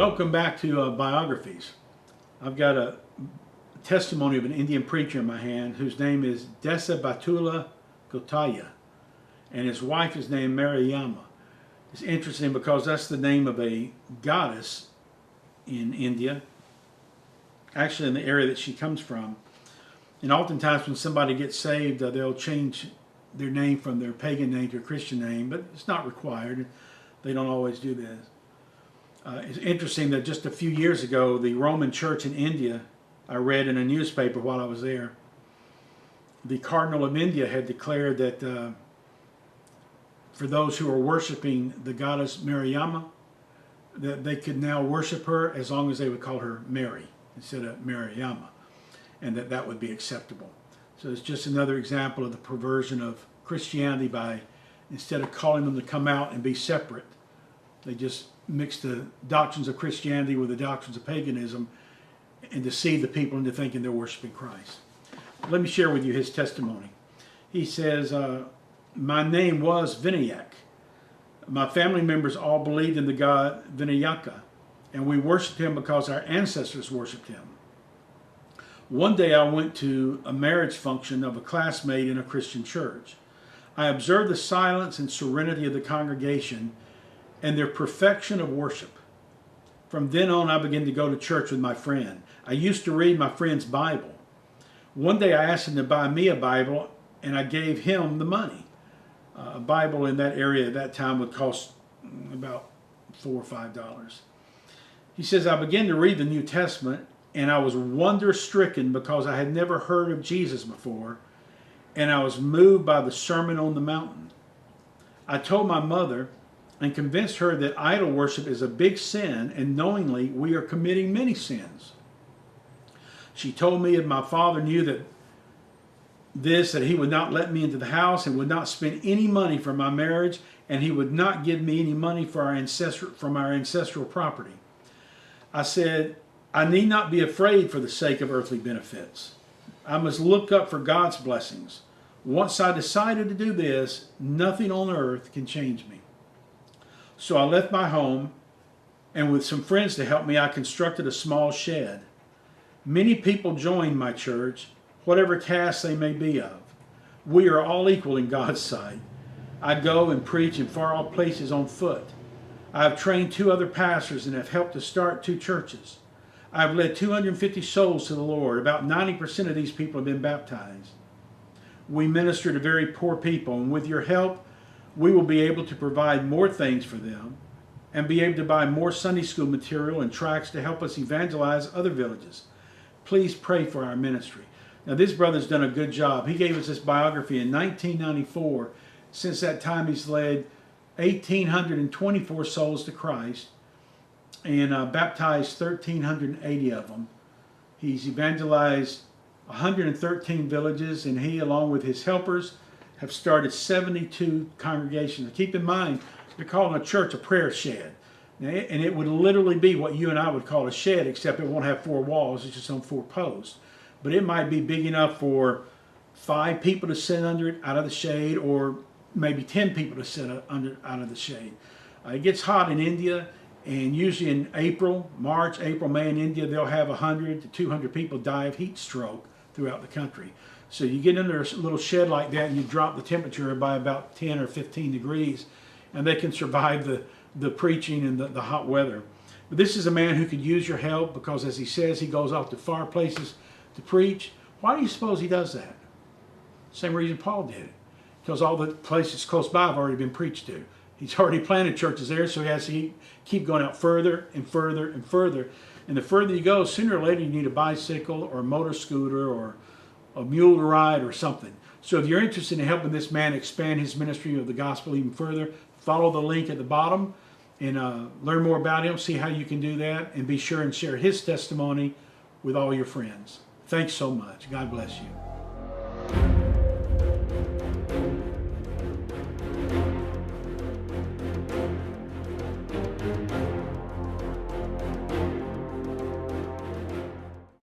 Welcome back to Biographies. I've got a testimony of an Indian preacher in my hand whose name is Desa Batula Gotaya, and his wife is named Mariamma. It's interesting because that's the name of a goddess in India, actually in the area that she comes from. And oftentimes when somebody gets saved, they'll change their name from their pagan name to a Christian name, but it's not required. They don't always do this. It's interesting that just a few years ago, the Roman Church in India, I read in a newspaper while I was there, the Cardinal of India had declared that for those who are worshiping the goddess Mariamma, that they could now worship her as long as they would call her Mary instead of Mariamma, and that would be acceptable. So it's just another example of the perversion of Christianity by, instead of calling them to come out and be separate, they just mix the doctrines of Christianity with the doctrines of paganism and deceive the people into thinking they're worshiping Christ. Let me share with you his testimony. He says, my name was Vinayak. My family members all believed in the god Vinayaka, and we worshiped him because our ancestors worshiped him. One day I went to a marriage function of a classmate in a Christian church. I observed the silence and serenity of the congregation and their perfection of worship. From then on, I began to go to church with my friend. I used to read my friend's Bible. One day I asked him to buy me a Bible, and I gave him the money. A Bible in that area at that time would cost about $4 or $5. He says, I began to read the New Testament, and I was wonder-stricken because I had never heard of Jesus before, and I was moved by the Sermon on the Mountain. I told my mother and convinced her that idol worship is a big sin, and knowingly we are committing many sins. She told me if my father knew that he would not let me into the house and would not spend any money for my marriage, and he would not give me any money for from our ancestral property. I said, I need not be afraid for the sake of earthly benefits. I must look up for God's blessings. Once I decided to do this, nothing on earth can change me. So I left my home, and with some friends to help me, I constructed a small shed. Many people joined my church, whatever caste they may be of. We are all equal in God's sight. I go and preach in far-off places on foot. I have trained 2 other pastors and have helped to start 2 churches. I have led 250 souls to the Lord. About 90% of these people have been baptized. We minister to very poor people, and with your help, we will be able to provide more things for them and be able to buy more Sunday school material and tracts to help us evangelize other villages. Please pray for our ministry. Now, this brother's done a good job. He gave us this biography in 1994. Since that time, he's led 1,824 souls to Christ and baptized 1,380 of them. He's evangelized 113 villages, and he, along with his helpers, have started 72 congregations. Keep in mind, they're calling a church a prayer shed. And it would literally be what you and I would call a shed, except it won't have 4 walls, it's just on 4 posts. But it might be big enough for 5 people to sit under it out of the shade, or maybe 10 people to sit out of the shade. It gets hot in India, and usually in March, April, May in India, they'll have 100 to 200 people die of heat stroke throughout the country. So you get under a little shed like that and you drop the temperature by about 10 or 15 degrees, and they can survive the preaching and the hot weather. But this is a man who could use your help because, as he says, he goes off to far places to preach. Why do you suppose he does that? Same reason Paul did it. Because all the places close by have already been preached to. He's already planted churches there, so he has to keep going out further and further and further. And the further you go, sooner or later you need a bicycle or a motor scooter or a mule to ride or something. So if you're interested in helping this man expand his ministry of the gospel even further, follow the link at the bottom and learn more about him, see how you can do that, and be sure and share his testimony with all your friends. Thanks so much. God bless you.